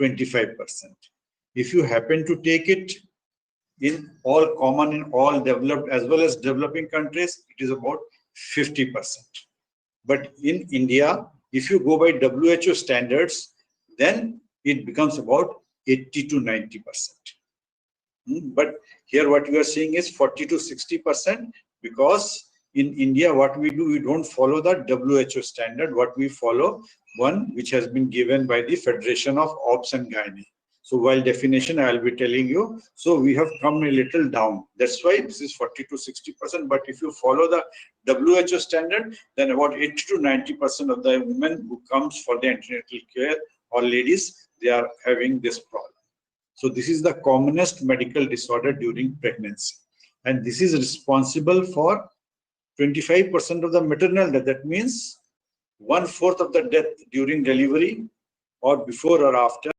25%. If you happen to take it in all common in all developed as well as developing countries, it is about 50%. But in India, if you go by WHO standards, then it becomes about 80 to 90%. But here what you are seeing is 40 to 60%, because in India what we do, we don't follow the WHO standard. What we follow, one which has been given by the Federation of Obs and Gynae. So while definition I will be telling you, so we have come a little down. That's why this is 40 to 60%. But if you follow the WHO standard, then about 80 to 90% of the women who comes for the antenatal care or ladies, they are having this problem. So this is the commonest medical disorder during pregnancy. And this is responsible for 25% of the maternal death. That means 1/4 of the death during delivery or before or after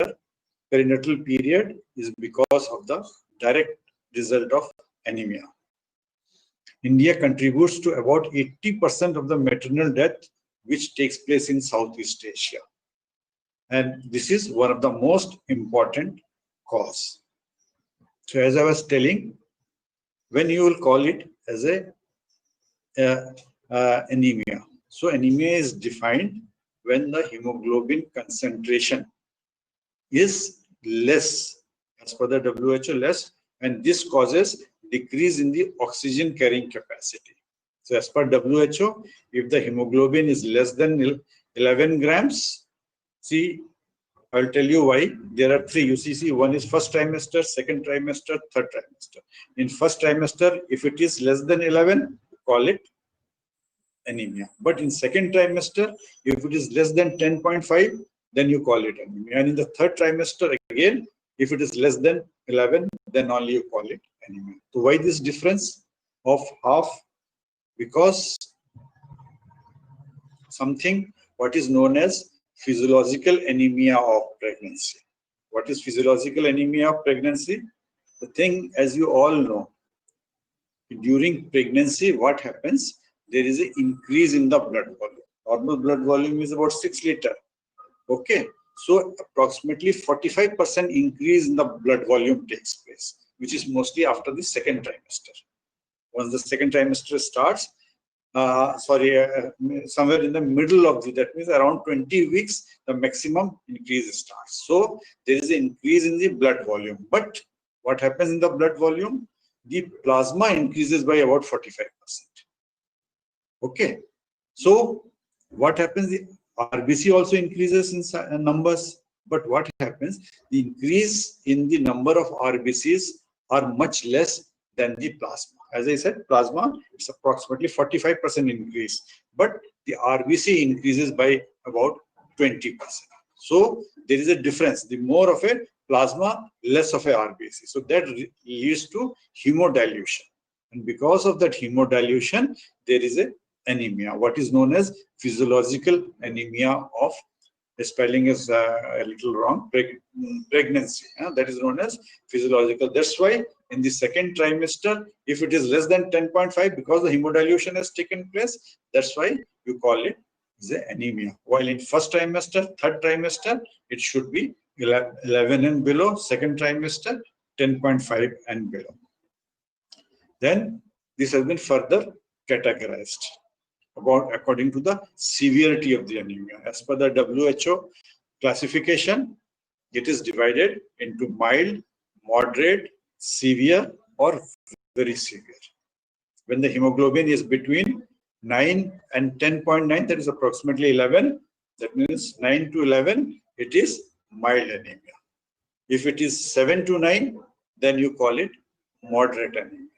perinatal period is because of the direct result of anemia. India contributes to about 80% of the maternal death which takes place in Southeast Asia. And this is one of the most important cause. So as I was telling, when you will call it as a anemia. So anemia is defined when the hemoglobin concentration is less, as per the WHO, less, and this causes decrease in the oxygen carrying capacity. So as per WHO, if the hemoglobin is less than 11 grams, see, I'll tell you why. There are three. You see, one is first trimester, second trimester, third trimester. In first trimester, if it is less than 11, call it anemia. But in second trimester, if it is less than 10.5, then you call it anemia. And in the third trimester, again, if it is less than 11, then only you call it anemia. So why this difference of half? Because something what is known as physiological anemia of pregnancy. What is physiological anemia of pregnancy? The thing, as you all know, during pregnancy, what happens? There is an increase in the blood volume. Normal blood volume is about 6 liters. Okay, so approximately 45% increase in the blood volume takes place, which is mostly after the second trimester. Once the second trimester starts, somewhere in the middle of that means around 20 weeks, the maximum increase starts. So there is an increase in the blood volume. But what happens in the blood volume? The plasma increases by about 45%. Okay, so what happens? The RBC also increases in numbers, but what happens? The increase in the number of RBCs are much less than the plasma. As I said, plasma, it's approximately 45% increase, but the RBC increases by about 20%. So there is a difference. The more of a plasma, less of a RBC. So that leads to hemodilution. And because of that hemodilution, there is a anemia, what is known as physiological anemia of, the spelling is a little wrong, pregnancy. That is known as physiological. That's why in the second trimester, if it is less than 10.5, because the hemodilution has taken place, that's why you call it the anemia. While in first trimester, third trimester, it should be 11 and below, second trimester, 10.5 and below. Then this has been further categorized according to the severity of the anemia. As per the WHO classification, it is divided into mild, moderate, severe, or very severe. When the hemoglobin is between 9 and 10.9, that is approximately 11, that means 9 to 11, it is mild anemia. If it is 7 to 9, then you call it moderate anemia.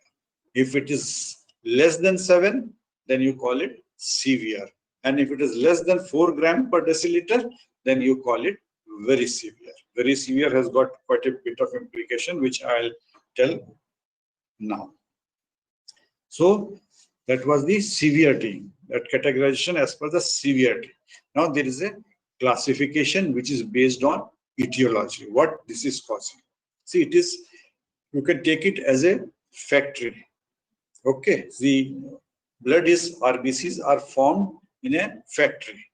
If it is less than 7, then you call it severe. And if it is less than 4 grams per deciliter, then you call it very severe. Very severe has got quite a bit of implication, which I'll tell now. So that was the severity, that categorization as per the severity. Now there is a classification which is based on etiology, what this is causing. See, it is, you can take it as a factory. Okay, the blood is, RBCs are formed in a factory.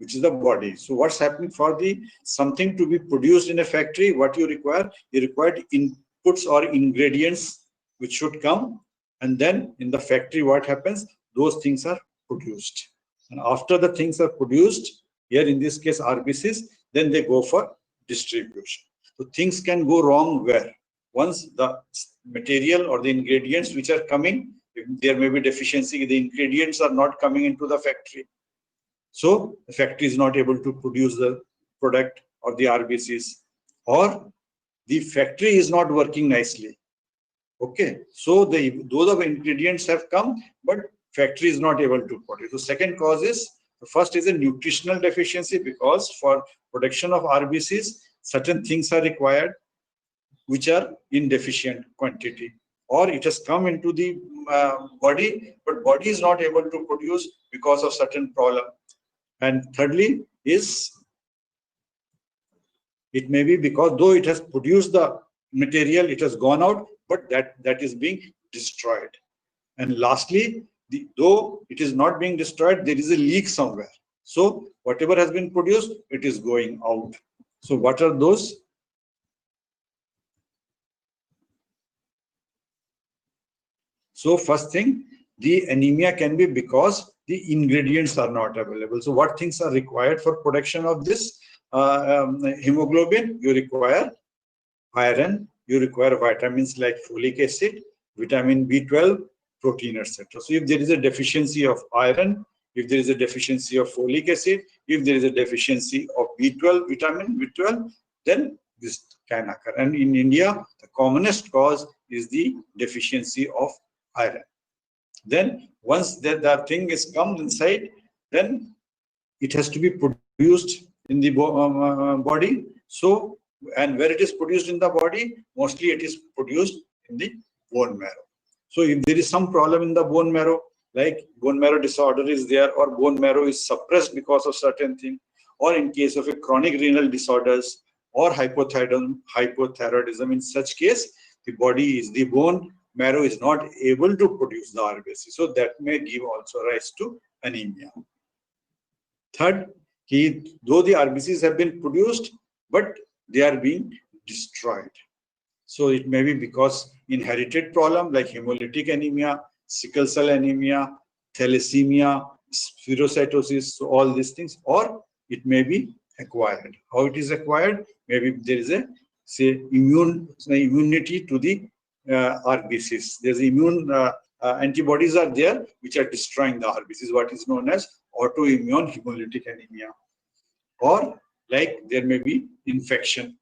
which is the body. So what's happening for the something to be produced in a factory? What you require? You require inputs or ingredients which should come, and then in the factory, what happens? Those things are produced, and after the things are produced, here in this case RBCs, then they go for distribution. So things can go wrong where once the material or the ingredients which are coming, if there may be deficiency, the ingredients are not coming into the factory. So the factory is not able to produce the product or the RBCs, or the factory is not working nicely. Okay, so those of ingredients have come, but factory is not able to produce. So second cause is, the first is a nutritional deficiency, because for production of RBCs, certain things are required which are in deficient quantity, or it has come into the body, but body is not able to produce because of certain problem. And thirdly is, it may be because though it has produced the material, it has gone out, but that is being destroyed. And lastly, though it is not being destroyed, there is a leak somewhere. So whatever has been produced, it is going out. So what are those? So first thing, the anemia can be because the ingredients are not available. So what things are required for production of this hemoglobin? You require iron, you require vitamins like folic acid, vitamin B12, protein, etc. So if there is a deficiency of iron, if there is a deficiency of folic acid, if there is a deficiency of B12, vitamin B12, then this can occur. And in India, the commonest cause is the deficiency of iron. Then once that thing is come inside, then it has to be produced in the body. So, and where it is produced in the body, mostly it is produced in the bone marrow. So if there is some problem in the bone marrow, like bone marrow disorder is there, or bone marrow is suppressed because of certain thing, or in case of a chronic renal disorders or hypothyroidism, in such case, the bone marrow is not able to produce the RBC. So that may give also rise to anemia. Third, though the RBCs have been produced, but they are being destroyed. So it may be because inherited problem like hemolytic anemia, sickle cell anemia, thalassemia, spherocytosis, so all these things, or it may be acquired. How it is acquired? Maybe there is a immunity to the RBCs. There's immune antibodies are there which are destroying the RBCs, what is known as autoimmune hemolytic anemia. Or like there may be infection,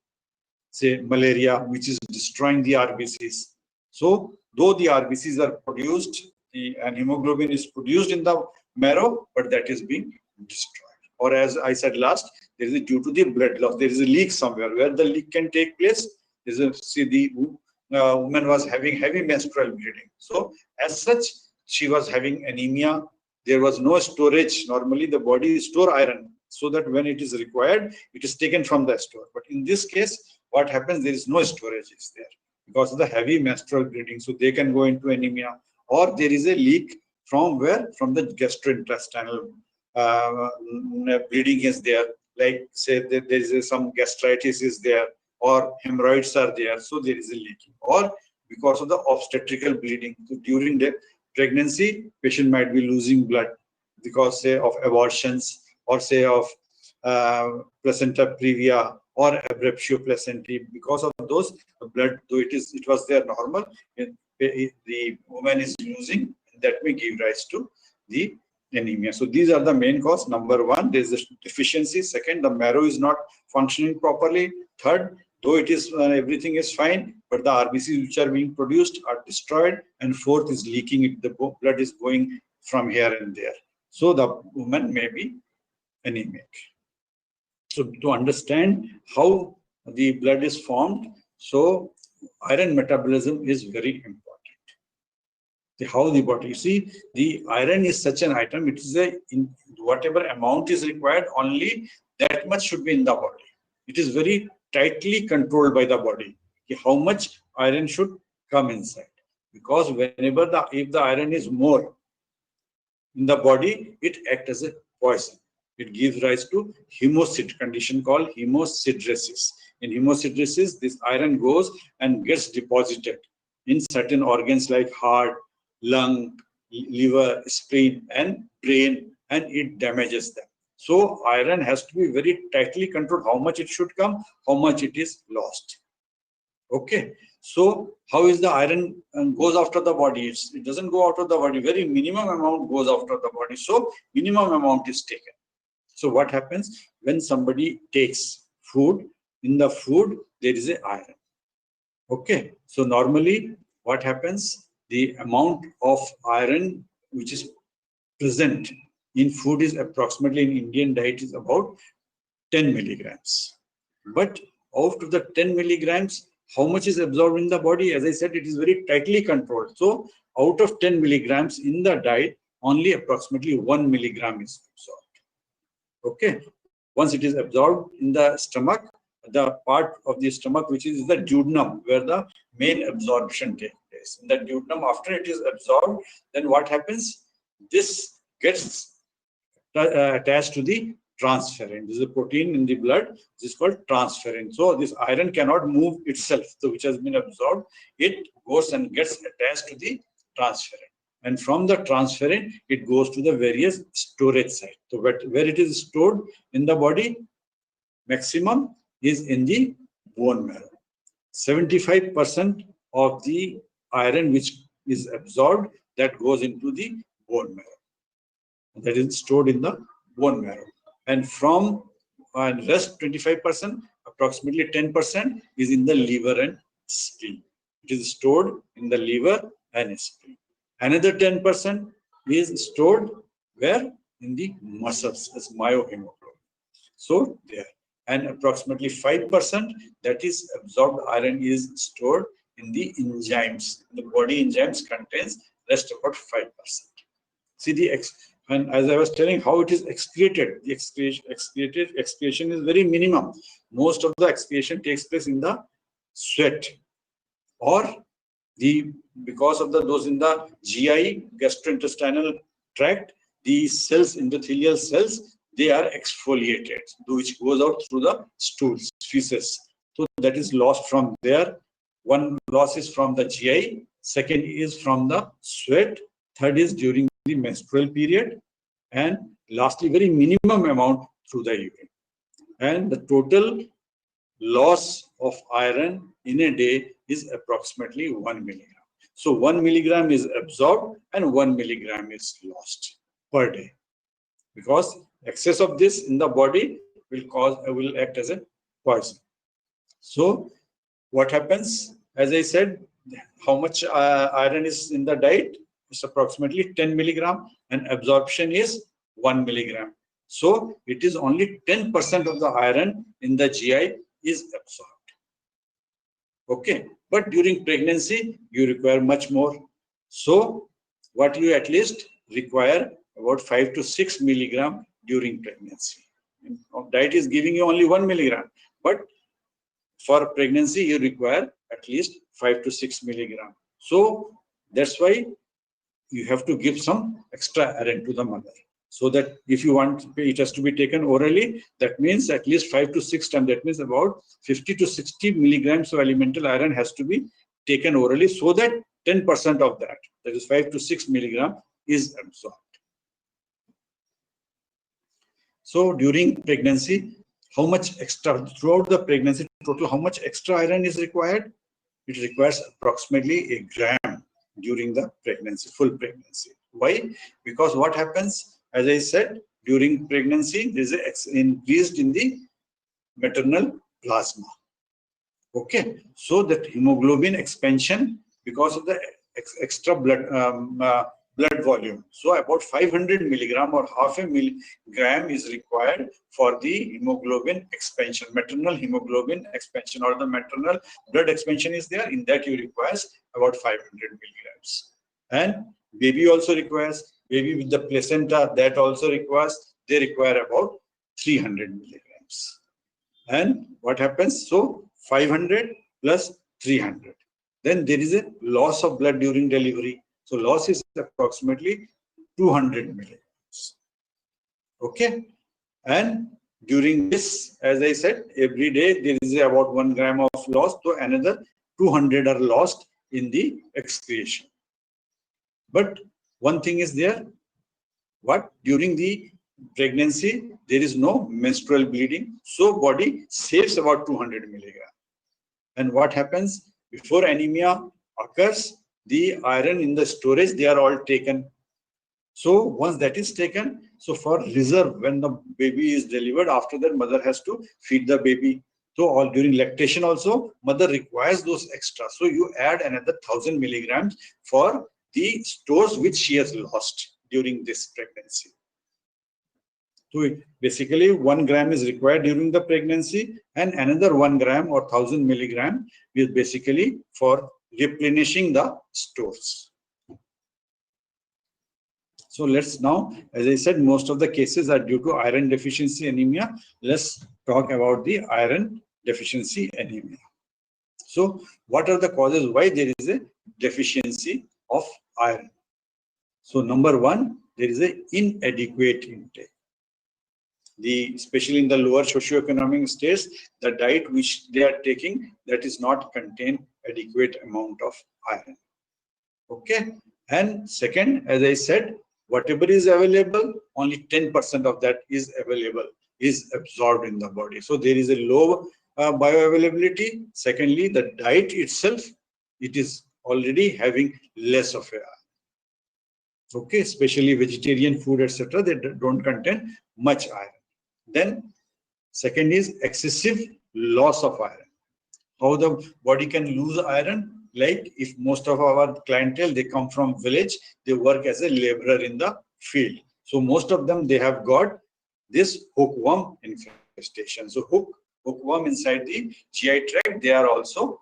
say malaria, which is destroying the RBCs. So though the RBCs are produced, and hemoglobin is produced in the marrow, but that is being destroyed. Or as I said last, there is due to the blood loss, there is a leak somewhere. Where the leak can take place, there is the woman was having heavy menstrual bleeding. So as such, she was having anemia. There was no storage. Normally the body store iron so that when it is required, it is taken from the store. But in this case, what happens? There is no storage is there because of the heavy menstrual bleeding. So they can go into anemia, or there is a leak from where? From the gastrointestinal bleeding is there. Like say that there is some gastritis is there, or hemorrhoids are there. So there is a leaking, or because of the obstetrical bleeding. So during the pregnancy, patient might be losing blood because say of abortions, or say of placenta previa or abruptio placentae. Because of those, the blood, though it was there normal, the woman is losing, that may give rise to the anemia. So these are the main cause. Number one, there is a deficiency. Second, the marrow is not functioning properly. Third, though it is everything is fine, but the RBCs which are being produced are destroyed. And fourth is leaking. The blood is going from here and there. So the woman may be anemic. So to understand how the blood is formed, so iron metabolism is very important. How the body, you see, the iron is such an item, it is in whatever amount is required, only that much should be in the body. It is very tightly controlled by the body, how much iron should come inside. Because if the iron is more in the body, it acts as a poison. it gives rise to hemosid condition called hemosideresis. In hemosideresis, this iron goes and gets deposited in certain organs like heart, lung, liver, spleen, and brain, and it damages them. So iron has to be very tightly controlled, how much it should come, how much it is lost. Okay, so how is the iron goes after the body? It doesn't go out of the body, very minimum amount goes after the body, so minimum amount is taken. So what happens when somebody takes food? In the food there is a iron. Okay, so normally what happens, the amount of iron which is present in food is approximately, in Indian diet, is about 10 milligrams. But out of the 10 milligrams, how much is absorbed in the body? As I said, it is very tightly controlled. So out of 10 milligrams in the diet, only approximately 1 milligram is absorbed. Okay, once it is absorbed in the stomach, the part of the stomach which is the duodenum, where the main absorption takes place. In the duodenum, after it is absorbed, then what happens? This gets attached to the transferrin. This is a protein in the blood. This is called transferrin. So this iron cannot move itself, so which has been absorbed. It goes and gets attached to the transferrin, and from the transferrin it goes to the various storage sites. So where it is stored in the body, maximum is in the bone marrow. 75% of the iron which is absorbed, that goes into the bone marrow. That is stored in the bone marrow. And from rest 25%, approximately 10% is in the liver and spleen. It is stored in the liver and spleen. Another 10% is stored where? In the muscles as myohemoglobin. So there. And approximately 5% that is absorbed iron is stored in the enzymes. The body enzymes contains rest about 5%. See and as I was telling how it is excreted, the excretion is very minimum. Most of the excretion takes place in the sweat, or because of those in the GI, gastrointestinal tract, the cells, endothelial cells, they are exfoliated, which goes out through the stools, feces. So that is lost from there. One loss is from the GI, second is from the sweat, third is during the menstrual period, and lastly very minimum amount through the urine. And the total loss of iron in a day is approximately 1 milligram. So 1 milligram is absorbed and 1 milligram is lost per day, because excess of this in the body will act as a poison. So what happens, as I said, how much iron is in the diet? It's approximately 10 milligram, and absorption is 1 milligram. So it is only 10% of the iron in the GI is absorbed. Okay, but during pregnancy you require much more. So what you at least require about 5 to 6 milligram during pregnancy. Diet is giving you only 1 milligram, but for pregnancy you require at least 5 to 6 milligram. So that's why you have to give some extra iron to the mother, so that if you want it has to be taken orally, that means at least 5 to 6 times, that means about 50 to 60 milligrams of elemental iron has to be taken orally, so that 10% of that is 5 to 6 milligram is absorbed. So during pregnancy, how much extra, throughout the pregnancy total, how much extra iron is required? It requires approximately a gram during the pregnancy, full pregnancy. Why? Because what happens, as I said, during pregnancy, there is an increase in the maternal plasma. Okay, so that hemoglobin expansion, because of the extra blood volume. So about 500 milligram or half a milligram is required for the hemoglobin expansion, maternal hemoglobin expansion, or the maternal blood expansion is there. In that you requires about 500 milligrams. And baby also requires, baby with the placenta, that also requires, they require about 300 milligrams. And what happens? So 500 plus 300. Then there is a loss of blood during delivery. So loss is approximately 200 milligrams. Okay. And during this, as I said, every day there is about 1 gram of loss, so another 200 are lost in the excretion. But one thing is there, what during the pregnancy there is no menstrual bleeding, so body saves about 200 milligram. And what happens before anemia occurs, the iron in the storage, they are all taken. So once that is taken, so for reserve, when the baby is delivered, after that mother has to feed the baby. So all during lactation also, mother requires those extra. So you add another 1000 milligrams for the stores which she has lost during this pregnancy. So basically 1 gram is required during the pregnancy, and another 1 gram or 1000 milligram is basically for replenishing the stores. So let's now, as I said, most of the cases are due to iron deficiency anemia. Let's talk about the iron deficiency anemia. So what are the causes why there is a deficiency of iron? So number one, there is an inadequate intake. Especially in the lower socioeconomic states, the diet which they are taking, that is not contain adequate amount of iron. Okay. And second, as I said, whatever is available, only 10% of that is available, is absorbed in the body. So there is a low bioavailability. Secondly, the diet itself, it is already having less of iron. Okay, especially vegetarian food, etc., they don't contain much iron. Then second is excessive loss of iron. How the body can lose iron? Like if most of our clientele, they come from village, they work as a laborer in the field. So most of them, they have got this hookworm infestation. So hookworm inside the GI tract, they are also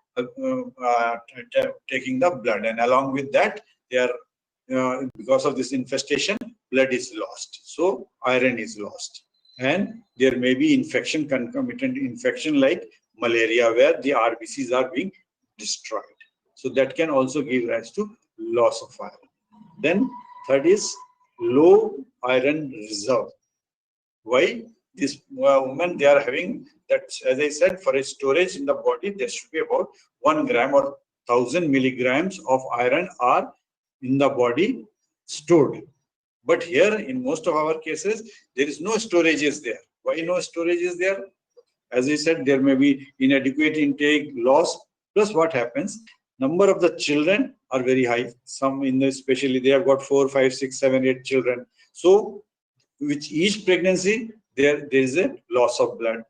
taking the blood, and along with that, they are because of this infestation, blood is lost. So iron is lost, and there may be infection, concomitant infection like malaria, where the RBCs are being destroyed. So that can also give rise to loss of iron. Then third is low iron reserve. Why? This women, they are having that, as I said, for a storage in the body, there should be about 1 gram or 1000 milligrams of iron are in the body stored. But here, in most of our cases, there is no storage is there. Why no storage is there? As I said, there may be inadequate intake, loss, plus what happens, number of the children are very high. Some in the, especially they have got 4, 5, 6, 7, 8 children. So with each pregnancy, there is a loss of blood.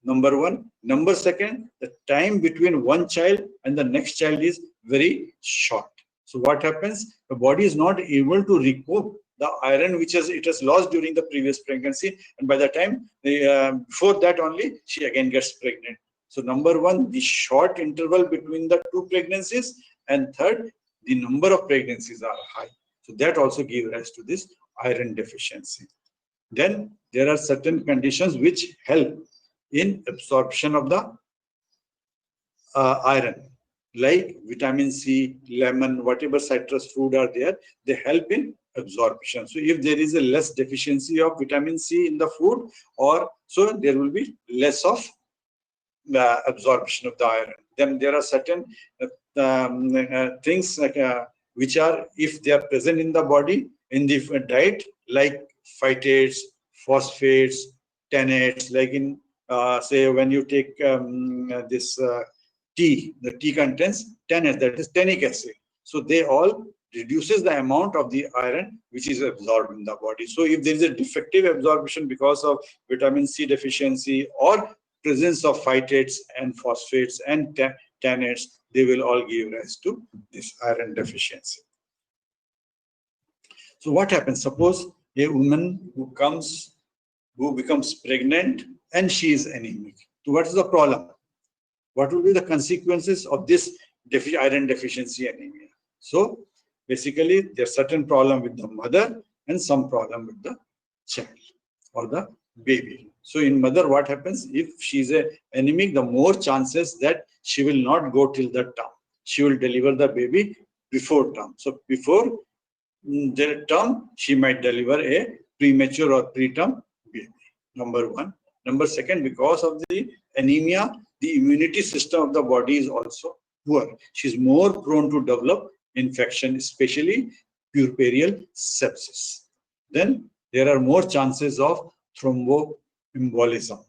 Number one. Number second, the time between one child and the next child is very short. So what happens? The body is not able to recoup the iron which it has lost during the previous pregnancy, and by the time before that only she again gets pregnant. So number one, the short interval between the two pregnancies, and third, the number of pregnancies are high. So that also gives rise to this iron deficiency. Then there are certain conditions which help in absorption of the iron, like vitamin C, lemon, whatever citrus fruit are there, they help in absorption. So if there is a less deficiency of vitamin C in the food, or so there will be less of the absorption of the iron. Then there are certain things like which are, if they are present in the body, in the diet, like phytates, phosphates, tannates, like in say when you take this tea, the tea contains tannate, that is tannic acid. So they all reduces the amount of the iron which is absorbed in the body. So if there is a defective absorption because of vitamin C deficiency or presence of phytates and phosphates and tannates, they will all give rise to this iron deficiency. So what happens? Suppose a woman who becomes pregnant and she is anemic. So what is the problem? What will be the consequences of this iron deficiency anemia? So basically, there's certain problem with the mother and some problem with the child or the baby. So in mother, what happens? If she's anemic, the more chances that she will not go till the term. She will deliver the baby before term. So before the term, she might deliver a premature or preterm baby. number one. Number second, because of the anemia, the immunity system of the body is also poor. She's more prone to develop infection, especially puerperal sepsis. Then there are more chances of thromboembolism.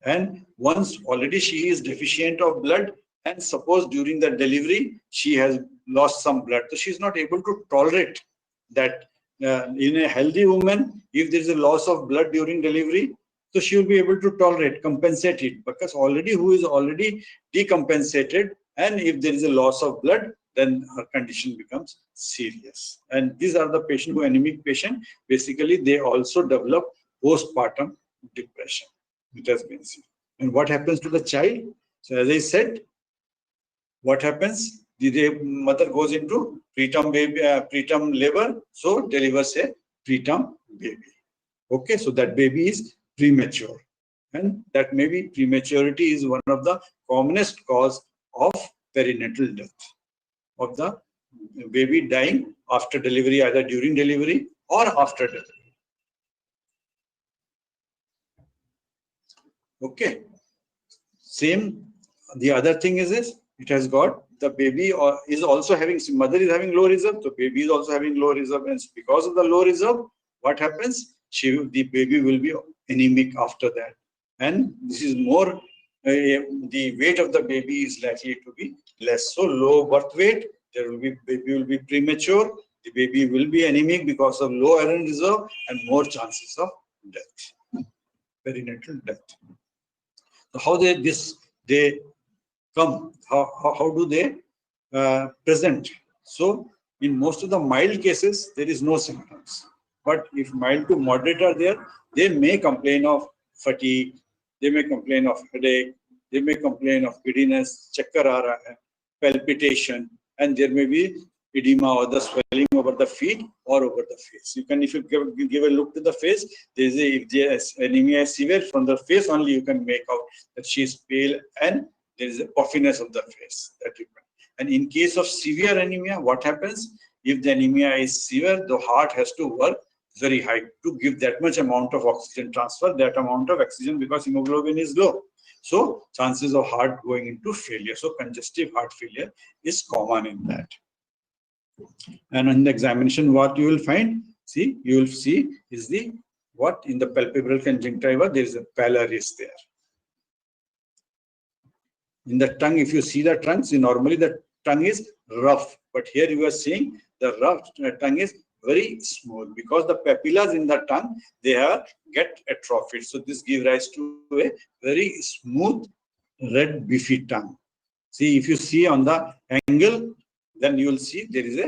And once already she is deficient of blood, and suppose during the delivery she has lost some blood, so she is not able to tolerate that. In a healthy woman, if there is a loss of blood during delivery, so she will be able to tolerate, compensate it, because who is already decompensated, and if there is a loss of blood, then her condition becomes serious. And these are the patient who anemic patient. Basically, they also develop postpartum depression. It has been seen. And what happens to the child? So as I said, what happens? The mother goes into preterm labor, so delivers a preterm baby. Okay, so that baby is premature, and that maybe prematurity is one of the commonest cause of perinatal death, of the baby dying after delivery, either during delivery or after delivery. Okay, same. The other thing is this: it has got the baby is also having, mother is having low reserve, so baby is also having low reserve, and because of the low reserve, what happens? The baby will be anemic after that, and this is more. The weight of the baby is likely to be less. So low birth weight, baby will be premature. The baby will be anemic because of low iron reserve and more chances of death, perinatal death. So how they come? How do they present? So in most of the mild cases, there is no symptoms. But if mild to moderate are there, they may complain of fatigue, they may complain of headache, they may complain of giddiness, chakkar aa raha hai, palpitation, and there may be edema or the swelling over the feet or over the face. You can, if you give a look to the face, if the anemia is severe from the face only, you can make out that she is pale and there is a puffiness of the face. And in case of severe anemia, what happens? If the anemia is severe, the heart has to work very high to give that much amount of oxygen transfer, that amount of oxygen, because hemoglobin is low. So chances of heart going into failure. So congestive heart failure is common in that. And in the examination, what you will find, you will see is what in the palpebral conjunctiva, there is a pallor is there. In the tongue, if you see the tongue, normally the tongue is rough, but here you are seeing the rough tongue is very smooth, because the papillas in the tongue, they get atrophied. So this gives rise to a very smooth red beefy tongue. See, if you see on the angle, then you will see there is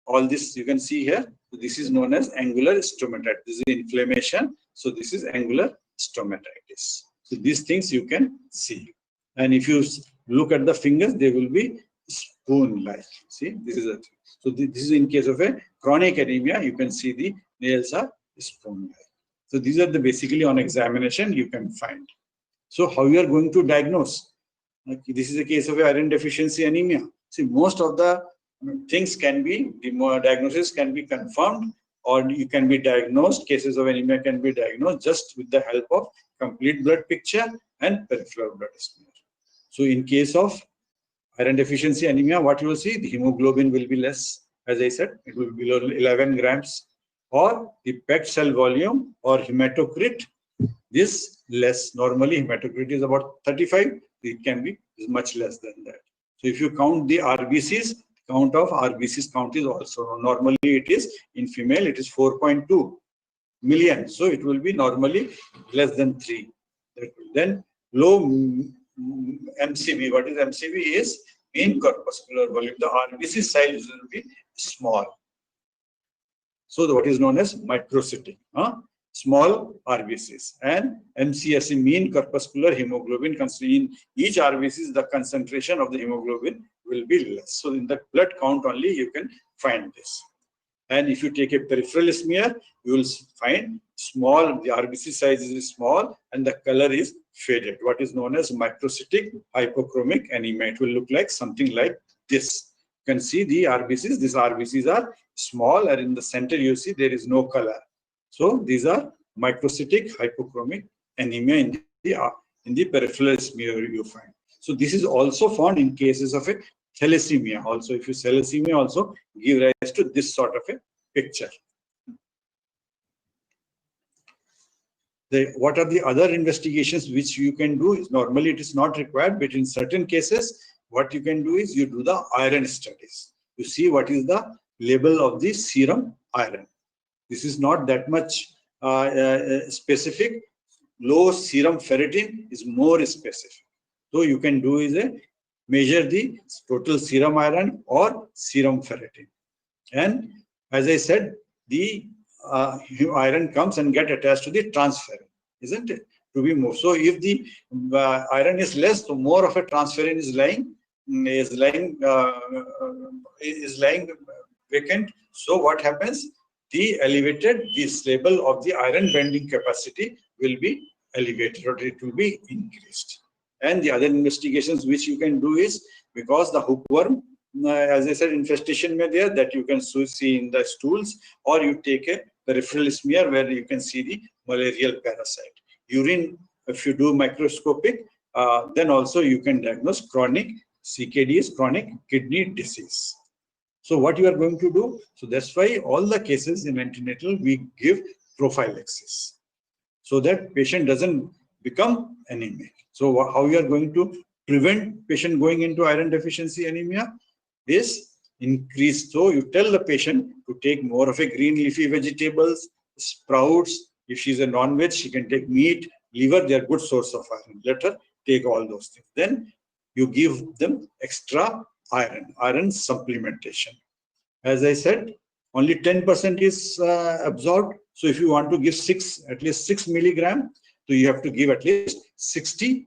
all this you can see here. So this is known as angular stomatitis. This is inflammation. So this is angular stomatitis. So these things you can see. And if you look at the fingers, they will be spoon-like. See, this is a thing. So this is in case of a chronic anemia. You can see the nails are spoon-like. So these are basically on examination you can find. So how you are going to diagnose? This is a case of iron deficiency anemia. See, most of the things can be, the diagnosis can be confirmed, or you can be diagnosed. Cases of anemia can be diagnosed just with the help of complete blood picture and peripheral blood smear. So in case of iron deficiency anemia, what you will see, the hemoglobin will be less. As I said, it will be below 11 grams, or the packed cell volume or hematocrit is less. Normally hematocrit is about 35. It can be much less than that. So if you count the RBCs, count of RBCs count is also, normally it is in female, it is 4.2 million. So it will be normally less than 3. Then low MCV. What is MCV? Is mean corpuscular volume. The RBC size will be small. So what is known as microcytic, small RBCs, and MCSE, mean corpuscular hemoglobin. Considering each RBC, the concentration of the hemoglobin will be less. So in the blood count only you can find this. And if you take a peripheral smear, you will find small, the RBC size is small and the color is faded. What is known as microcytic hypochromic anemia. It will look like something like this. You can see the RBCs. These RBCs are small, and in the center you see there is no color. So these are microcytic hypochromic anemia in the peripheral smear you find. So this is also found in cases of a thalassemia. Also, if you thalassemia also give rise to this sort of a picture. What are the other investigations which you can do? Is normally it is not required, but in certain cases, what you can do is you do the iron studies. You see what is the level of the serum iron. This is not that much specific. Low serum ferritin is more specific. So you can do is measure the total serum iron or serum ferritin. And as I said, the iron comes and get attached to the transferrin, isn't it? To be more. So if the iron is less, so more of a transferrin is lying vacant. So what happens? This level of the iron binding capacity will be elevated, or it will be increased. And the other investigations which you can do is, because the hookworm, as I said, infestation may there, that you can see in the stools, or you take a peripheral smear where you can see the malarial parasite. Urine, if you do microscopic, then also you can diagnose chronic CKD, is chronic kidney disease. So what you are going to do? So that's why all the cases in antenatal we give prophylaxis, so that patient doesn't become anemic. So how you are going to prevent patient going into iron deficiency anemia is increase. So you tell the patient to take more of a green leafy vegetables, sprouts. If she's a non-veg, she can take meat, liver. They are good source of iron. Let her take all those things. Then you give them extra iron supplementation. As I said, only 10% is absorbed. So if you want to give at least 6 milligram, so you have to give at least 60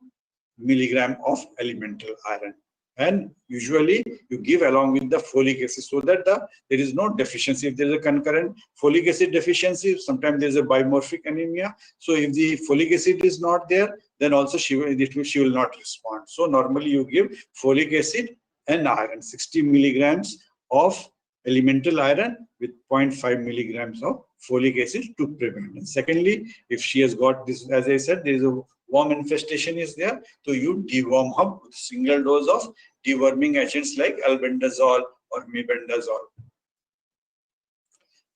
milligram of elemental iron. And usually you give along with the folic acid, so that there is no deficiency. If there is a concurrent folic acid deficiency, sometimes there is a bimorphic anemia. So if the folic acid is not there, then also she will not respond. So normally you give folic acid and iron, 60 milligrams of elemental iron with 0.5 milligrams of folic acid to prevent. And secondly, if she has got this, as I said, there is a worm infestation is there, so you deworm her with single dose of deworming agents like albendazole or mebendazole.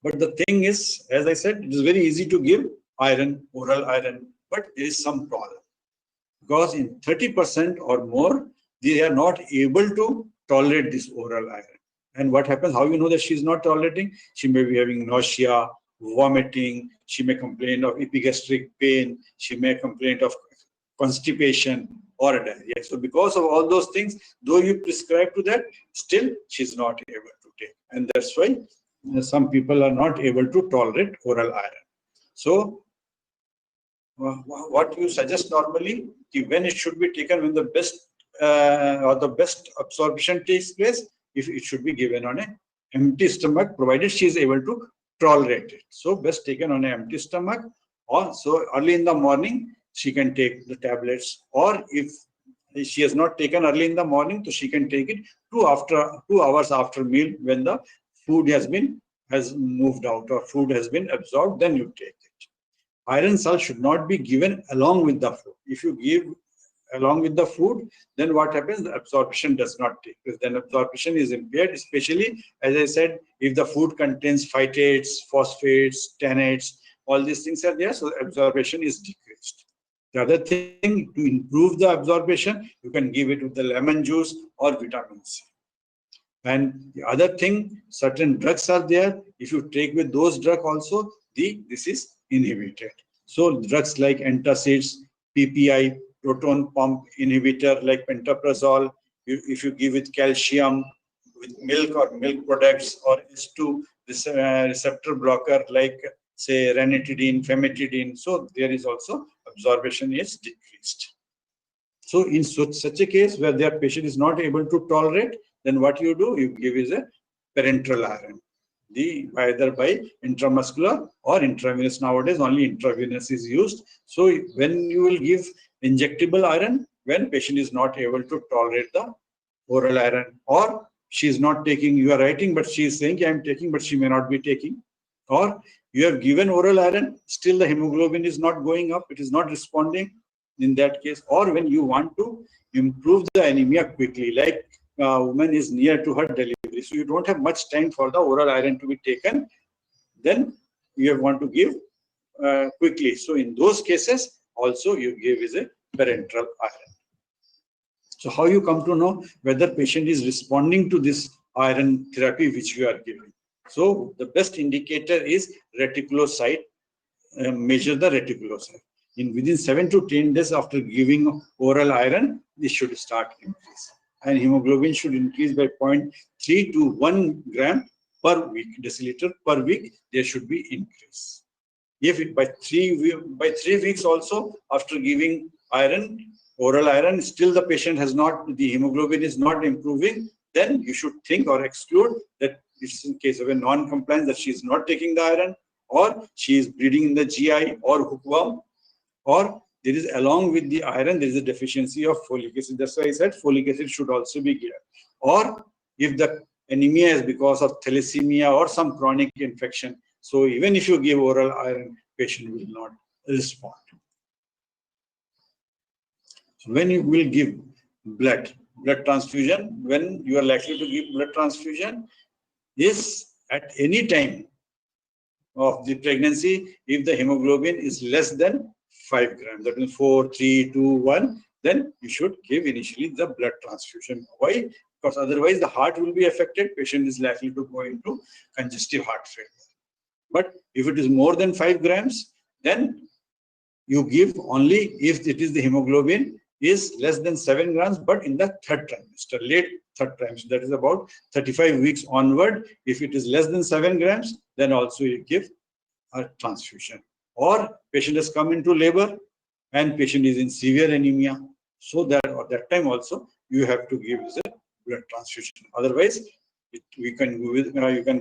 But the thing is, as I said, it is very easy to give iron, oral iron, but there is some problem, because in 30% or more, they are not able to tolerate this oral iron. And what happens? How you know that she is not tolerating? She may be having nausea, vomiting, she may complain of epigastric pain, she may complain of constipation or diarrhea. So because of all those things, though you prescribe to that, still she's not able to take. And that's why some people are not able to tolerate oral iron. So what you suggest normally, when it should be taken, when the best absorption takes place, if it should be given on an empty stomach, provided she is able to tolerate it. So best taken on an empty stomach, or so early in the morning she can take the tablets, or if she has not taken early in the morning, so she can take it 2 hours after meal, when the food has moved out or food has been absorbed, then you take it. Iron salt should not be given along with the food. If you give along with the food, then what happens? The absorption does not take place. Then absorption is impaired, especially, as I said, if the food contains phytates, phosphates, tannates, all these things are there, so absorption is decreased. The other thing, to improve the absorption, you can give it with the lemon juice or vitamin C. And the other thing, certain drugs are there. If you take with those drugs also, this is inhibited. So drugs like antacids, PPI, proton pump inhibitor like pantoprazole, if you give with calcium, with milk or milk products, or S2 receptor blocker like say ranitidine, famotidine, so there is also absorption is decreased. So in such a case where their patient is not able to tolerate, then what you do, you give is a parenteral iron, either by intramuscular or intravenous. Nowadays only intravenous is used. So when you will give injectable iron, when patient is not able to tolerate the oral iron, or she is not taking, you are writing, but she is saying I am taking, but she may not be taking, or You have given oral iron, still the hemoglobin is not going up, it is not responding in that case. Or when you want to improve the anemia quickly, like a woman is near to her delivery, so you don't have much time for the oral iron to be taken, then you want to give quickly. So in those cases, also you give is a parenteral iron. So how you come to know whether patient is responding to this iron therapy which you are giving? So the best indicator is reticulocyte. Measure the reticulocyte. Within 7 to 10 days after giving oral iron, this should start increase. And hemoglobin should increase by 0.3 to 1 gram per week, deciliter per week, there should be increase. If it by 3 weeks also after giving iron, oral iron, still the patient has not, the hemoglobin is not improving, then you should think or exclude that it's in case of a non-compliance, that she is not taking the iron, or she is bleeding in the GI or hookworm, or there is, along with the iron, there is a deficiency of folic acid. That's why I said folic acid should also be given. Or if the anemia is because of thalassemia or some chronic infection, so even if you give oral iron, patient will not respond. So when you will give blood transfusion, when you are likely to give blood transfusion is at any time of the pregnancy if the hemoglobin is less than 5 grams, that means 4, 3, 2, 1, then you should give initially the blood transfusion. Why? Because otherwise the heart will be affected, patient is likely to go into congestive heart failure. But if it is more than 5 grams, then you give only if it is the hemoglobin is less than 7 grams, but in the third trimester, late third trimester, that is about 35 weeks onward. If it is less than 7 grams, then also you give a transfusion. Or patient has come into labor and patient is in severe anemia, so that at that time also you have to give a blood transfusion. Otherwise, you can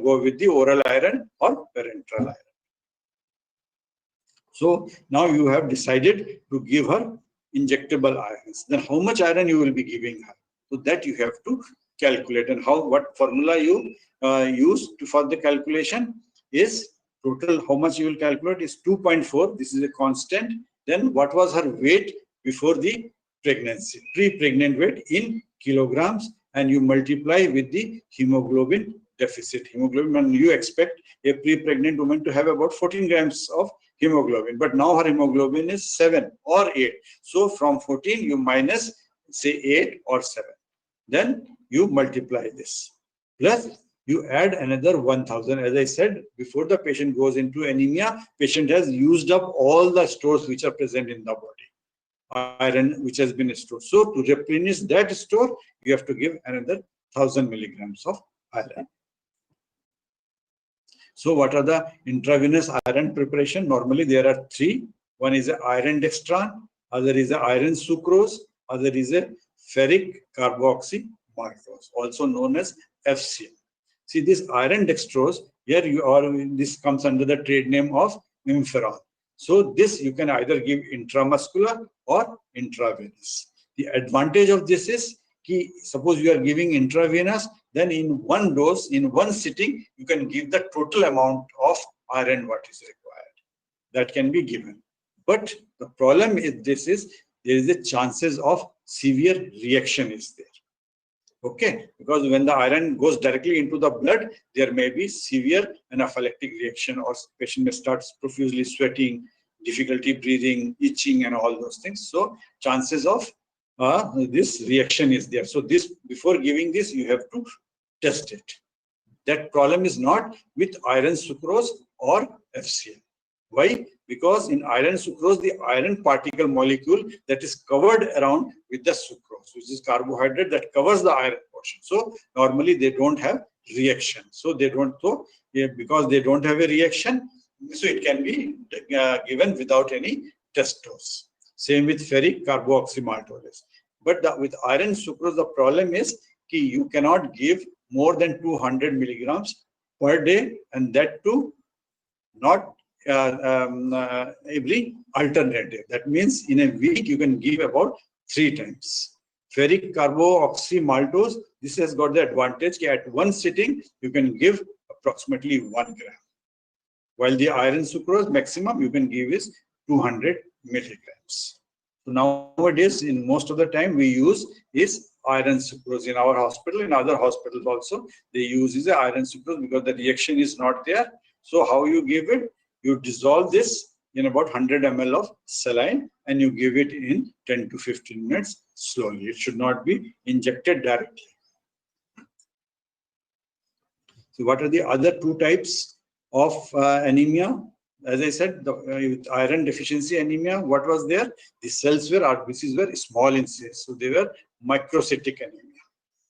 go with the oral iron or parenteral iron. So now you have decided to give her injectable irons. Then how much iron you will be giving her? So that you have to calculate, and what formula you use for the calculation is total. How much you will calculate is 2.4. This is a constant. Then what was her weight before the pregnancy, pre-pregnant weight in kilograms, and you multiply with the hemoglobin deficit. Hemoglobin, and you expect a pre-pregnant woman to have about 14 grams of hemoglobin, but now her hemoglobin is 7 or 8. So from 14 you minus say 8 or 7. Then you multiply this. Plus you add another 1000. As I said, before the patient goes into anemia, patient has used up all the stores which are present in the body, iron which has been stored. So to replenish that store, you have to give another 1000 milligrams of iron. So what are the intravenous iron preparation? Normally there are 3. One is a iron dextran, other is a iron sucrose, other is a ferric carboxy maltose, also known as FCM. See, this iron dextrose, here this comes under the trade name of Imferon. So this you can either give intramuscular or intravenous. The advantage of this is, suppose you are giving intravenous, then in one dose, in one sitting, you can give the total amount of iron what is required. That can be given. But the problem is there is a chances of severe reaction is there. Okay, because when the iron goes directly into the blood, there may be severe anaphylactic reaction, or patient may start profusely sweating, difficulty breathing, itching, and all those things. So chances of this reaction is there. So this, before giving this, you have to test it. That problem is not with iron sucrose or FCM. Why? Because in iron sucrose, the iron particle molecule that is covered around with the sucrose, which is carbohydrate that covers the iron portion. So normally they don't have reaction. So they don't, because they don't have a reaction, so it can be given without any test dose. Same with ferric carboxy maltose. But with iron sucrose, the problem is you cannot give more than 200 milligrams per day, and that too not every alternate day. That means in a week you can give about 3 times. Ferric carboxy maltose, this has got the advantage that at one sitting you can give approximately 1 gram. while the iron sucrose maximum you can give is 200 milligrams. So nowadays, in most of the time, we use is iron sucrose in our hospital. In other hospitals also, they use is iron sucrose because the reaction is not there. So how you give it? You dissolve this in about 100 ml of saline and you give it in 10 to 15 minutes slowly. It should not be injected directly. So what are the other two types of anemia? As I said, with iron deficiency anemia, what was there? The cells were, RBCs were small in size, so they were microcytic anemia.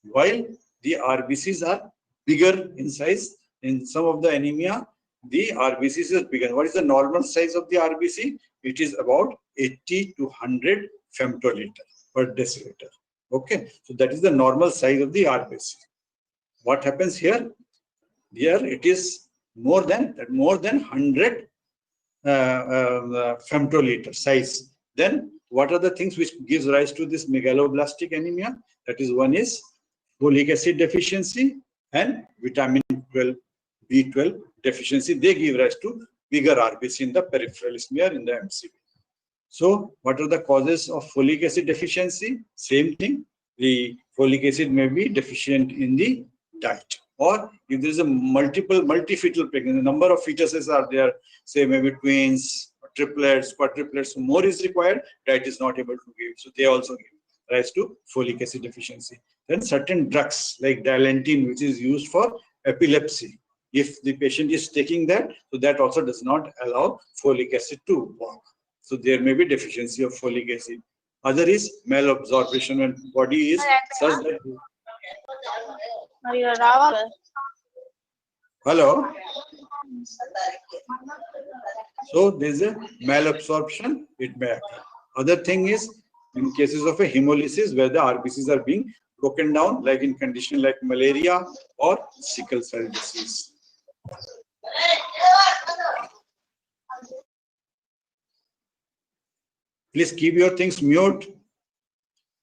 While the RBCs are bigger in size, in some of the anemia, the RBCs is bigger. What is the normal size of the RBC? It is about 80 to 100 femtoliter per deciliter. Okay, so that is the normal size of the RBC. What happens here? Here it is more than 100 femtoliter size. Then what are the things which gives rise to this megaloblastic anemia? That is, one is folic acid deficiency and vitamin B12 deficiency. They give rise to bigger RBC in the peripheral smear in the MCV. So what are the causes of folic acid deficiency? Same thing. The folic acid may be deficient in the diet, or if there is a multi-fetal pregnancy, the number of fetuses are there, say maybe twins, triplets, quadruplets, more is required, diet is not able to give. So they also give rise to folic acid deficiency. Then certain drugs like dilantin, which is used for epilepsy, if the patient is taking that, so that also does not allow folic acid to work. So there may be deficiency of folic acid. Other is malabsorption when body is such that. Hello. So there is a malabsorption, it may occur. Other thing is in cases of a hemolysis where the RBCs are being broken down, like in condition like malaria or sickle cell disease. Please keep your things mute.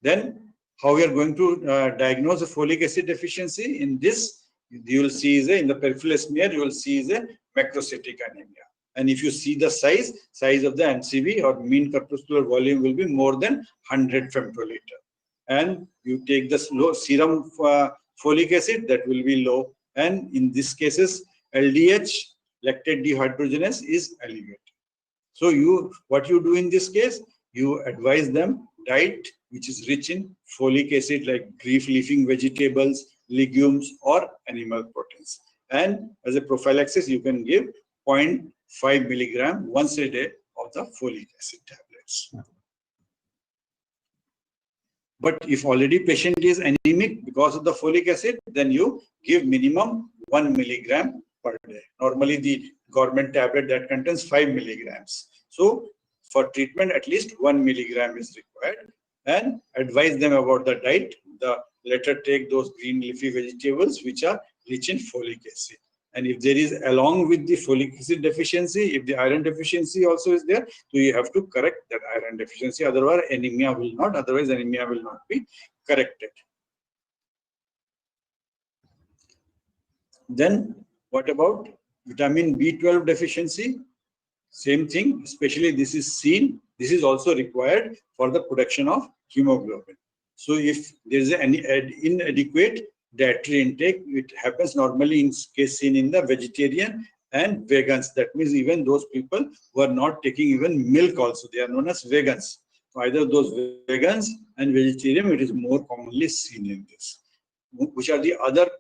Then how we are going to diagnose a folic acid deficiency? In this, you will see is in the peripheral smear, you will see is a macrocytic anemia. And if you see the size of the MCV or mean corpuscular volume will be more than 100 femtoliter. And you take the low serum folic acid, that will be low. And in these cases, LDH, lactate dehydrogenase, is elevated. So what you do in this case, you advise them diet which is rich in folic acid like leaf-leafing vegetables, legumes, or animal proteins. And as a prophylaxis, you can give 0.5 milligram once a day of the folic acid tablets. But if already patient is anemic because of the folic acid, then you give minimum 1 milligram per day. Normally the government tablet that contains 5 milligrams. So for treatment, at least 1 milligram is required, and advise them about the diet. Later take those green leafy vegetables which are rich in folic acid. And if there is, along with the folic acid deficiency, if the iron deficiency also is there, so you have to correct that iron deficiency. Otherwise, anemia will not be corrected. Then what about vitamin B12 deficiency? Same thing, especially this is also required for the production of hemoglobin. So if there is any inadequate dietary intake, it happens normally in case seen in the vegetarian and vegans. That means even those people who are not taking even milk also, they are known as vegans. So either those vegans and vegetarian, it is more commonly seen in this. Which are the other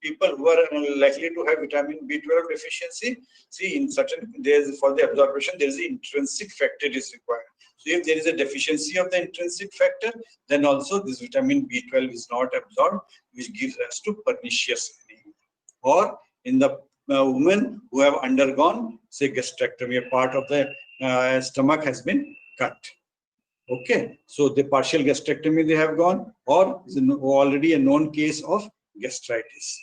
people who are likely to have vitamin B12 deficiency? See, in certain, for the absorption, there is an intrinsic factor is required. So if there is a deficiency of the intrinsic factor, then also this vitamin B12 is not absorbed, which gives rise to pernicious anemia. Or in the women who have undergone, say, gastrectomy, a part of the stomach has been cut. Okay, so the partial gastrectomy they have gone, or is already a known case of gastritis.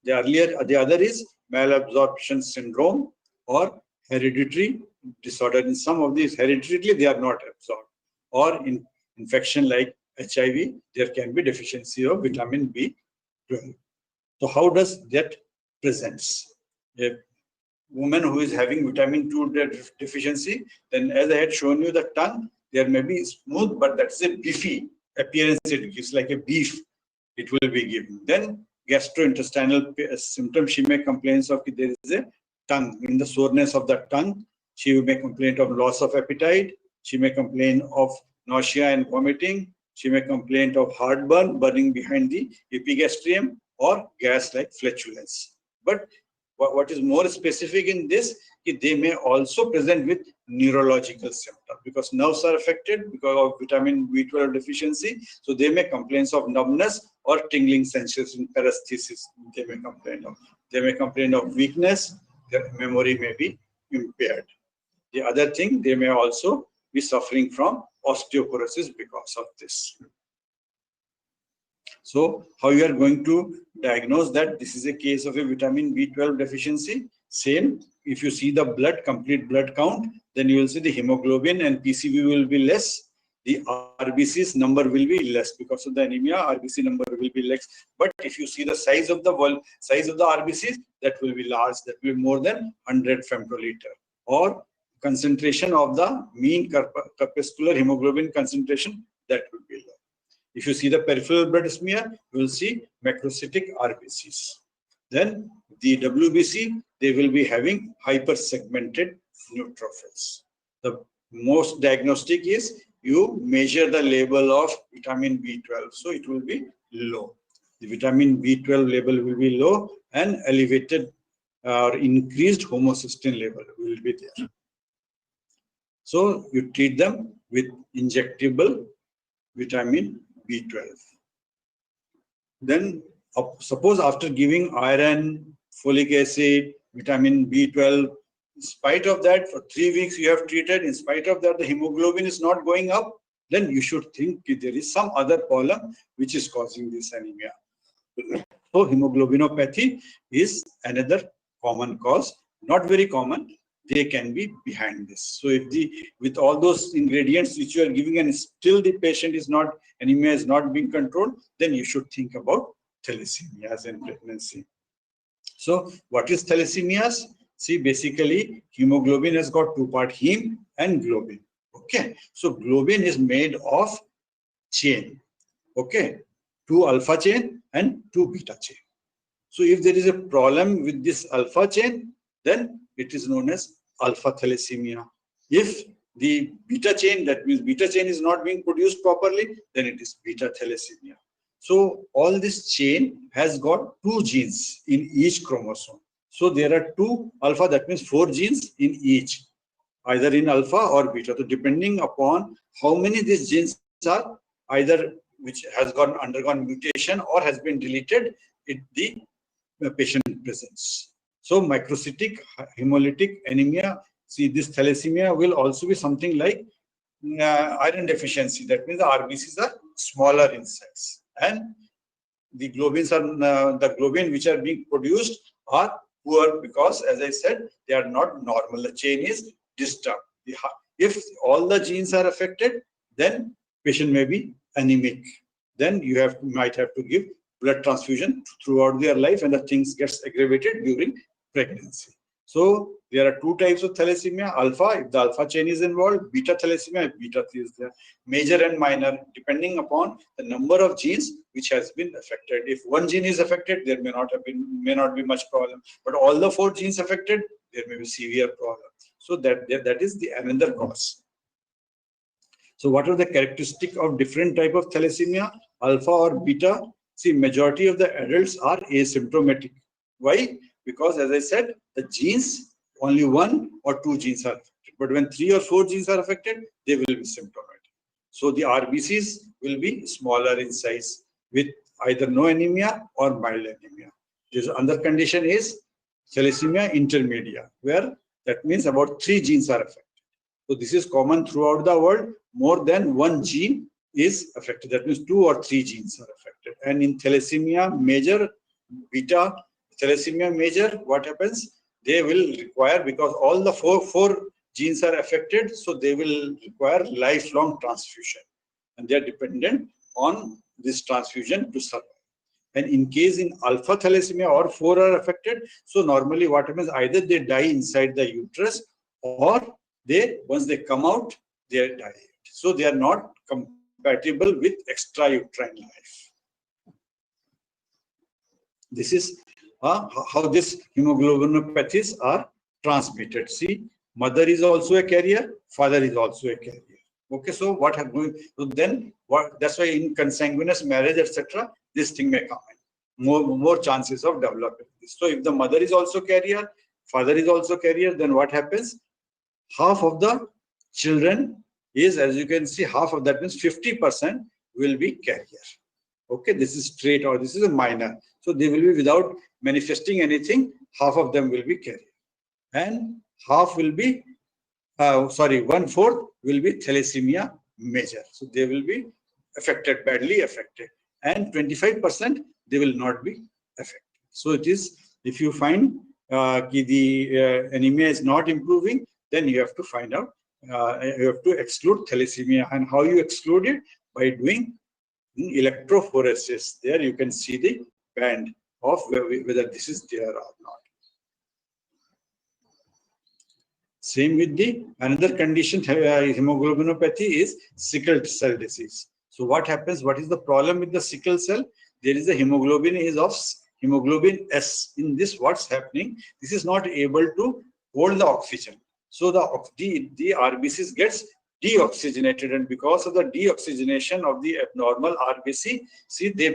The other is malabsorption syndrome or hereditary disorder. In some of these, hereditarily they are not absorbed. Or in infection like HIV, there can be deficiency of vitamin B12. So how does that presents? woman who is having vitamin 2 deficiency, then as I had shown you the tongue, there may be smooth, but that's a beefy appearance it gives, like a beef it will be given. Then gastrointestinal symptoms, she may complain of there is a tongue, in the soreness of the tongue. She may complain of loss of appetite. She may complain of nausea and vomiting. She may complain of heartburn, burning behind the epigastrium, or gas like flatulence. But what is more specific in this, they may also present with neurological symptoms because nerves are affected because of vitamin B12 deficiency. So they may complain of numbness or tingling sensation, paresthesis. They may complain of. They may complain of weakness. Their memory may be impaired. The other thing, they may also be suffering from osteoporosis because of this. So how you are going to diagnose that this is a case of a vitamin B12 deficiency? Same, if you see the blood, complete blood count, then you will see the hemoglobin and PCV will be less. The RBC's number will be less because of the anemia. RBC number will be less. But if you see the size of the RBCs, that will be large. That will be more than 100 femtoliter. Or concentration of the mean corpuscular hemoglobin concentration, that will be low. If you see the peripheral blood smear, you will see macrocytic RBCs. Then the WBC, they will be having hypersegmented neutrophils. The most diagnostic is you measure the level of vitamin B12. So it will be low. The vitamin B12 level will be low and elevated or increased homocysteine level will be there. So you treat them with injectable vitamin B12. Then suppose after giving iron, folic acid, vitamin B12, in spite of that, for 3 weeks you have treated, in spite of that the hemoglobin is not going up, then you should think there is some other problem which is causing this anemia. So hemoglobinopathy is another common cause, not very common. They can be behind this. So if with all those ingredients which you are giving and still the patient is not, anemia is not being controlled, then you should think about thalassemias in pregnancy. So what is thalassemias? See, basically hemoglobin has got two parts, heme and globin. Okay, so globin is made of chain. Okay, 2 alpha chain and 2 beta chain. So if there is a problem with this alpha chain, then it is known as alpha thalassemia. If the beta chain, that means beta chain is not being produced properly, then it is beta thalassemia. So all this chain has got 2 genes in each chromosome. So there are 2 alpha, that means 4 genes in each, either in alpha or beta. So depending upon how many these genes are, either which has undergone mutation or has been deleted, the patient presents. So microcytic hemolytic anemia, see this thalassemia will also be something like iron deficiency. That means the RBCs are smaller in size, and the globins are the globin which are being produced are poor because, as I said, they are not normal. The chain is disturbed. If all the genes are affected, then patient may be anemic. Then you might have to give blood transfusion throughout their life, and the things gets aggravated during pregnancy. So there are 2 types of thalassemia: alpha, if the alpha chain is involved; beta thalassemia, if beta is there. Major and minor, depending upon the number of genes which has been affected. If 1 gene is affected, there may not be much problem. But all the 4 genes affected, there may be severe problem. So that is the another cause. So what are the characteristics of different type of thalassemia, alpha or beta? See, majority of the adults are asymptomatic. Why? Because, as I said, the genes, only 1 or 2 genes are affected. But when 3 or 4 genes are affected, they will be symptomatic. So the RBCs will be smaller in size with either no anemia or mild anemia. This other condition is thalassemia intermedia, where that means about 3 genes are affected. So this is common throughout the world. More than 1 gene is affected. That means 2 or 3 genes are affected. And in thalassemia major, beta thalassemia major, what happens? They will require, because all the four genes are affected, so they will require lifelong transfusion, and they are dependent on this transfusion to survive. And in case in alpha thalassemia or 4 are affected, so normally what happens, either they die inside the uterus, or once they come out, they die. So they are not compatible with extrauterine life. This is how this hemoglobinopathies are transmitted. See, mother is also a carrier, father is also a carrier. Okay, so what happened? So then, that's why in consanguineous marriage, etc., this thing may come in. More chances of developing this. So if the mother is also carrier, father is also carrier, then what happens? Half of the children is, as you can see, half of that means 50% will be carrier. Okay, this is straight or this is a minor. So they will be without manifesting anything, half of them will be carrier. And half will be, 1/4 will be thalassemia major. So they will be affected, badly affected. And 25% they will not be affected. So it is, if you find the anemia is not improving, then you have to find out, you have to exclude thalassemia. And how you exclude it? By doing electrophoresis. There you can see the band of whether this is there or not. Same with the another condition, hemoglobinopathy, is sickle cell disease. So what happens? What is the problem with the sickle cell? There is a hemoglobin is of hemoglobin S. In this, what's happening? This is not able to hold the oxygen. So the RBCs gets deoxygenated, and because of the deoxygenation of the abnormal RBC, see, the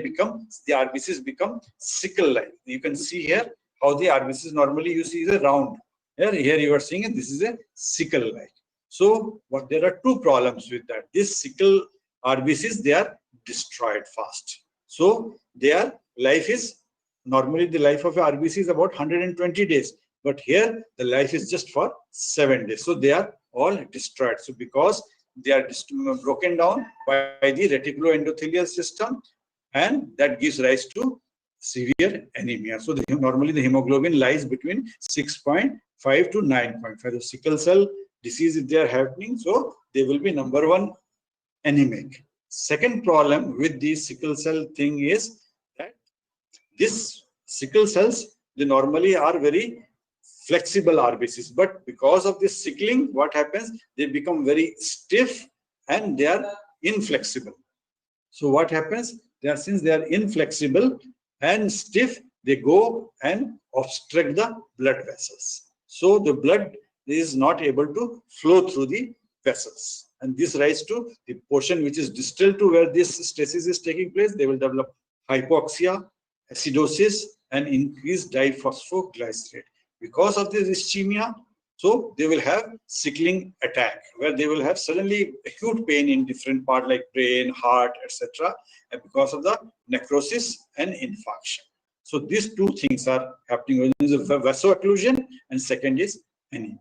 RBCs become sickle-like. You can see here how the RBCs normally you see is a round. Here you are seeing it, this is a sickle-like. So there are two problems with that. This sickle RBCs, they are destroyed fast. So their life is, normally the life of a RBC is about 120 days. But here the life is just for 7 days. So they are all destroyed. So because they are broken down by the reticuloendothelial system, and that gives rise to severe anemia. So normally the hemoglobin lies between 6.5 to 9.5. The sickle cell disease, if they are happening, so they will be number one, anemic. Second problem with the sickle cell thing is that this sickle cells, they normally are very flexible RBCs, but because of this sickling, what happens? They become very stiff and they are inflexible. So what happens? Since they are inflexible and stiff, they go and obstruct the blood vessels. So the blood is not able to flow through the vessels, and this rises to the portion which is distal to where this stasis is taking place. They will develop hypoxia, acidosis, and increased diphosphoglycerate. Because of this ischemia, so they will have sickling attack, where they will have suddenly acute pain in different parts like brain, heart, etc. And because of the necrosis and infarction. So these two things are happening. One is a vaso-occlusion and second is anemia.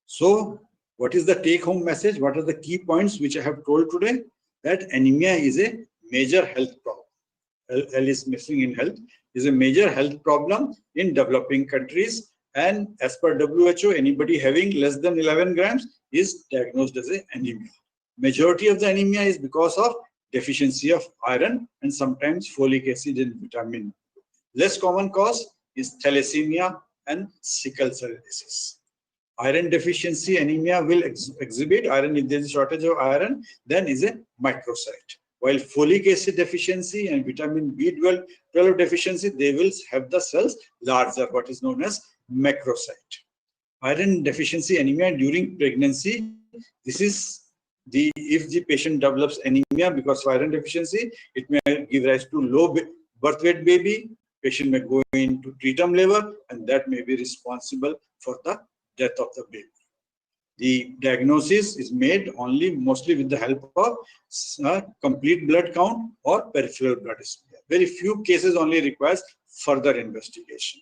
So what is the take-home message? What are the key points which I have told today? That anemia is a major health problem. L is missing in health, is a major health problem in developing countries, and as per WHO, anybody having less than 11 grams is diagnosed as an anemia. Majority of the anemia is because of deficiency of iron and sometimes folic acid and vitamin. Less common cause is thalassemia and sickle cell disease. Iron deficiency anemia will exhibit iron. If there is a shortage of iron, then is a microcyte. While folic acid deficiency and vitamin B12 deficiency, they will have the cells larger, what is known as macrocyte. Iron deficiency anemia during pregnancy, this is if the patient develops anemia because of iron deficiency, it may give rise to low birth weight baby. Patient may go into preterm labor, and that may be responsible for the death of the baby. The diagnosis is made only mostly with the help of complete blood count or peripheral blood smear. Very few cases only requires further investigation.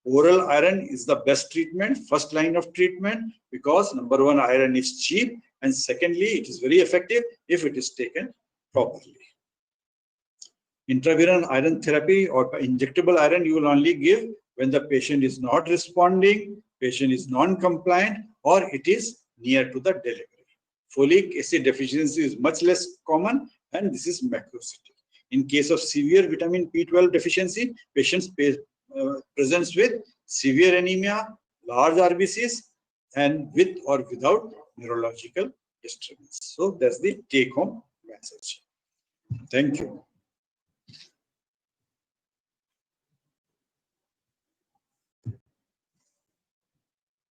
Oral iron is the best treatment, first line of treatment, because number one, iron is cheap, and secondly, it is very effective if it is taken properly. Intravenous iron therapy or injectable iron you will only give when the patient is not responding, patient is non-compliant, or it is near to the delivery. Folic acid deficiency is much less common, and this is macrocytic. In case of severe vitamin B12 deficiency, patients presents with severe anemia, large RBCs, and with or without neurological disturbance. So that's the take-home message. Thank you.